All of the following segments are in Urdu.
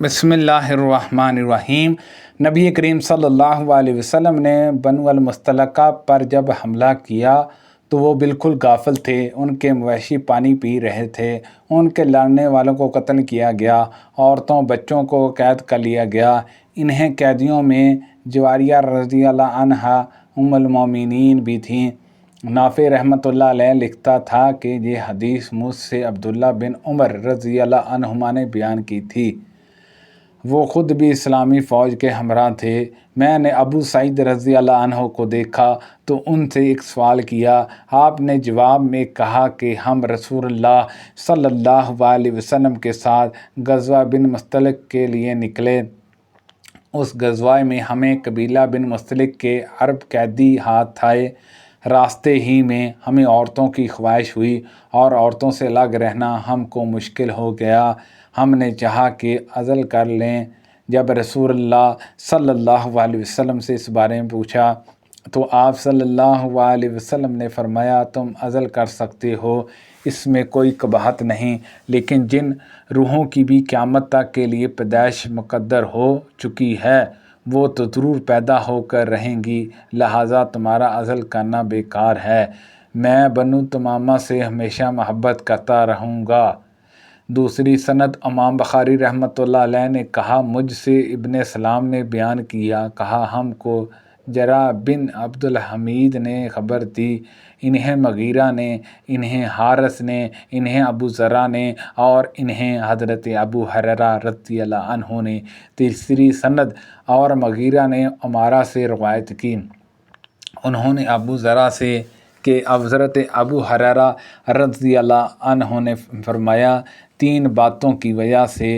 بسم اللہ الرحمن الرحیم۔ نبی کریم صلی اللہ علیہ وسلم نے بنو المستلقہ پر جب حملہ کیا تو وہ بالکل غافل تھے۔ ان کے مویشی پانی پی رہے تھے۔ ان کے لڑنے والوں کو قتل کیا گیا، عورتوں بچوں کو قید کر لیا گیا۔ انہیں قیدیوں میں جویریہ رضی اللہ عنہا ام المومنین بھی تھیں۔ نافع رحمۃ اللہ علیہ لکھتا تھا کہ یہ حدیث مجھ سے عبداللہ بن عمر رضی اللہ عنہما نے بیان کی تھی۔ وہ خود بھی اسلامی فوج کے ہمراہ تھے۔ میں نے ابو سعید رضی اللہ عنہ کو دیکھا تو ان سے ایک سوال کیا۔ آپ نے جواب میں کہا کہ ہم رسول اللہ صلی اللہ علیہ وسلم کے ساتھ غزوہ بن مستلق کے لیے نکلے۔ اس غزوہ میں ہمیں قبیلہ بن مستلق کے عرب قیدی ہاتھ آئے۔ راستے ہی میں ہمیں عورتوں کی خواہش ہوئی اور عورتوں سے الگ رہنا ہم کو مشکل ہو گیا۔ ہم نے چاہا کہ عزل کر لیں۔ جب رسول اللہ صلی اللہ علیہ وسلم سے اس بارے میں پوچھا تو آپ صلی اللہ علیہ وسلم نے فرمایا، تم عزل کر سکتے ہو، اس میں کوئی قباحت نہیں، لیکن جن روحوں کی بھی قیامت تک کے لیے پیدائش مقدر ہو چکی ہے وہ تو ضرور پیدا ہو کر رہیں گی، لہٰذا تمہارا عزل کرنا بیکار ہے۔ میں بنو تمامہ سے ہمیشہ محبت کرتا رہوں گا۔ دوسری سند امام بخاری رحمۃ اللہ علیہ نے کہا، مجھ سے ابن سلام نے بیان کیا، کہا ہم کو جرح بن عبد الحمید نے خبر دی، انہیں مغیرہ نے، انہیں حارث نے، انہیں ابو ذرہ نے اور انہیں حضرت ابو ہریرہ رضی اللہ عنہ نے۔ تیسری سند اور مغیرہ نے عمارہ سے روایت کی، انہوں نے ابو ذرہ سے کہ حضرت ابو ہریرہ رضی اللہ عنہ نے فرمایا، تین باتوں کی وجہ سے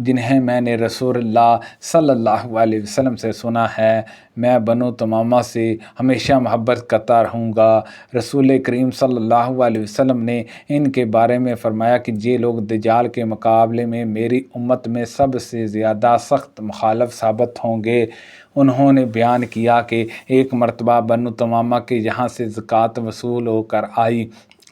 جنہیں میں نے رسول اللہ صلی اللہ علیہ وسلم سے سنا ہے، میں بنو تمامہ سے ہمیشہ محبت کرتا رہوں گا۔ رسول کریم صلی اللہ علیہ وسلم نے ان کے بارے میں فرمایا کہ یہ لوگ دجال کے مقابلے میں میری امت میں سب سے زیادہ سخت مخالف ثابت ہوں گے۔ انہوں نے بیان کیا کہ ایک مرتبہ بنو تمامہ کے یہاں سے زکوٰۃ وصول ہو کر آئی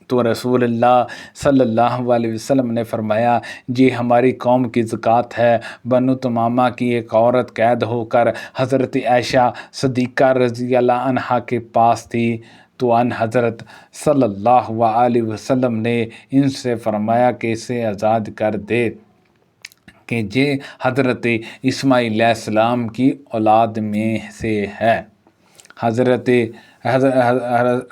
تو رسول اللہ صلی اللہ علیہ وسلم نے فرمایا، یہ ہماری قوم کی زکوٰۃ ہے۔ بنو تمامہ کی ایک عورت قید ہو کر حضرت عائشہ صدیقہ رضی اللہ عنہا کے پاس تھی تو ان حضرت صلی اللہ علیہ وسلم نے ان سے فرمایا کہ اسے آزاد کر دے کہ یہ حضرت اسماعیل علیہ السلام کی اولاد میں سے ہے۔ حضرت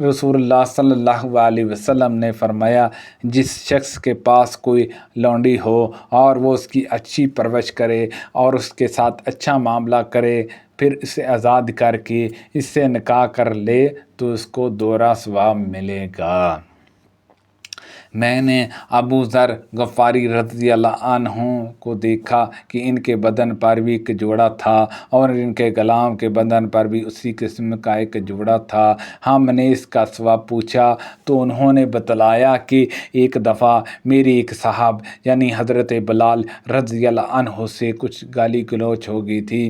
رسول اللہ صلی اللہ علیہ وسلم نے فرمایا، جس شخص کے پاس کوئی لونڈی ہو اور وہ اس کی اچھی پرورش کرے اور اس کے ساتھ اچھا معاملہ کرے، پھر اسے آزاد کر کے اس سے نکاح کر لے تو اس کو دوہرا ثواب ملے گا۔ میں نے ابو ذر غفاری رضی اللہ عنہ کو دیکھا کہ ان کے بدن پر بھی ایک جوڑا تھا اور ان کے غلام کے بدن پر بھی اسی قسم کا ایک جوڑا تھا۔ ہم نے اس کا ثواب پوچھا تو انہوں نے بتلایا کہ ایک دفعہ میری ایک صاحب یعنی حضرت بلال رضی اللہ عنہ سے کچھ گالی گلوچ ہو گئی تھی۔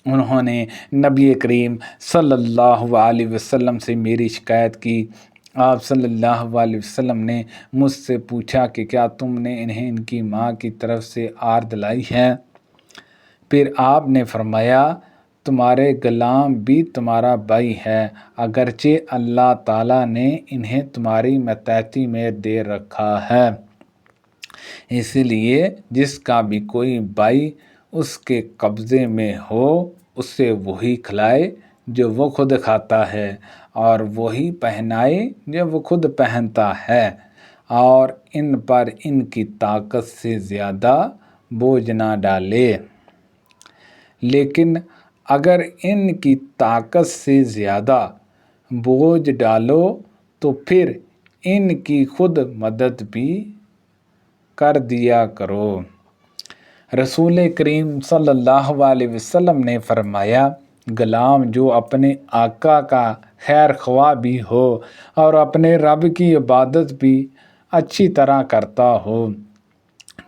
انہوں نے نبی کریم صلی اللہ علیہ وسلم سے میری شکایت کی۔ آپ صلی اللہ علیہ وسلم نے مجھ سے پوچھا کہ کیا تم نے انہیں ان کی ماں کی طرف سے آر دلائی ہے؟ پھر آپ نے فرمایا، تمہارے غلام بھی تمہارا بھائی ہے، اگرچہ اللہ تعالیٰ نے انہیں تمہاری ماتحتی میں دے رکھا ہے، اس لیے جس کا بھی کوئی بھائی اس کے قبضے میں ہو اسے وہی کھلائے جو وہ خود کھاتا ہے اور وہی پہنائے جو وہ خود پہنتا ہے، اور ان پر ان کی طاقت سے زیادہ بوجھ نہ ڈالے۔ لیکن اگر ان کی طاقت سے زیادہ بوجھ ڈالو تو پھر ان کی خود مدد بھی کر دیا کرو۔ رسول کریم صلی اللہ علیہ وسلم نے فرمایا، غلام جو اپنے آقا کا خیر خواہ بھی ہو اور اپنے رب کی عبادت بھی اچھی طرح کرتا ہو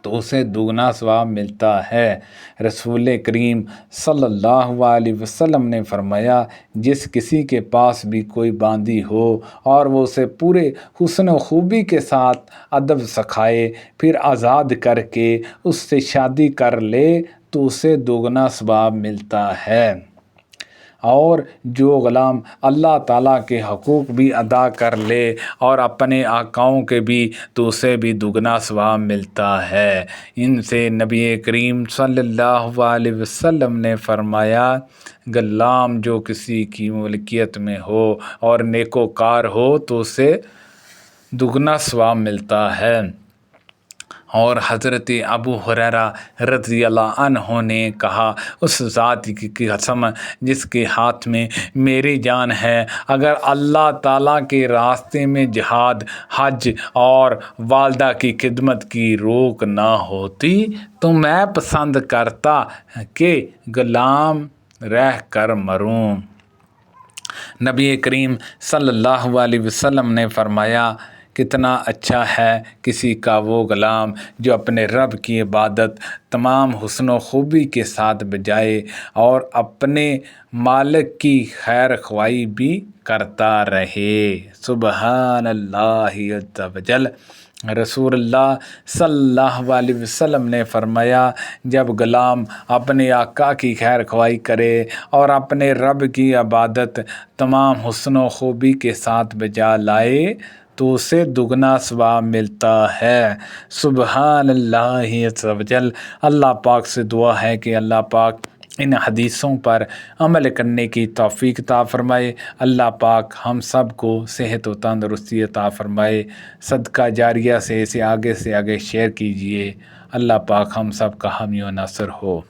تو اسے دوگنا ثواب ملتا ہے۔ رسول کریم صلی اللہ علیہ وسلم نے فرمایا، جس کسی کے پاس بھی کوئی باندی ہو اور وہ اسے پورے حسن و خوبی کے ساتھ ادب سکھائے، پھر آزاد کر کے اس سے شادی کر لے تو اسے دوگنا ثواب ملتا ہے، اور جو غلام اللہ تعالیٰ کے حقوق بھی ادا کر لے اور اپنے آقاؤں کے بھی، تو اسے بھی دگنا ثواب ملتا ہے۔ ان سے نبی کریم صلی اللہ علیہ وسلم نے فرمایا، غلام جو کسی کی ملکیت میں ہو اور نیکوکار ہو تو اسے دگنا ثواب ملتا ہے۔ اور حضرت ابو ہریرہ رضی اللہ عنہ نے کہا، اس ذات کی قسم جس کے ہاتھ میں میری جان ہے، اگر اللہ تعالیٰ کے راستے میں جہاد، حج اور والدہ کی خدمت کی روک نہ ہوتی تو میں پسند کرتا کہ غلام رہ کر مروں۔ نبی کریم صلی اللہ علیہ وسلم نے فرمایا، کتنا اچھا ہے کسی کا وہ غلام جو اپنے رب کی عبادت تمام حسن و خوبی کے ساتھ بجائے اور اپنے مالک کی خیر خواہی بھی کرتا رہے۔ سبحان اللہ عز و جل۔ رسول اللہ صلی اللہ علیہ وسلم نے فرمایا، جب غلام اپنے آقا کی خیر خواہی کرے اور اپنے رب کی عبادت تمام حسن و خوبی کے ساتھ بجا لائے تو اسے دگنا ثواب ملتا ہے۔ سبحان اللہ عز و جل۔ اللہ پاک سے دعا ہے کہ اللہ پاک ان حدیثوں پر عمل کرنے کی توفیق عطا فرمائے۔ اللہ پاک ہم سب کو صحت و تندرستی عطا فرمائے۔ صدقہ جاریہ سے اسے آگے شیئر کیجیے۔ اللہ پاک ہم سب کا حامی و ناصر ہو۔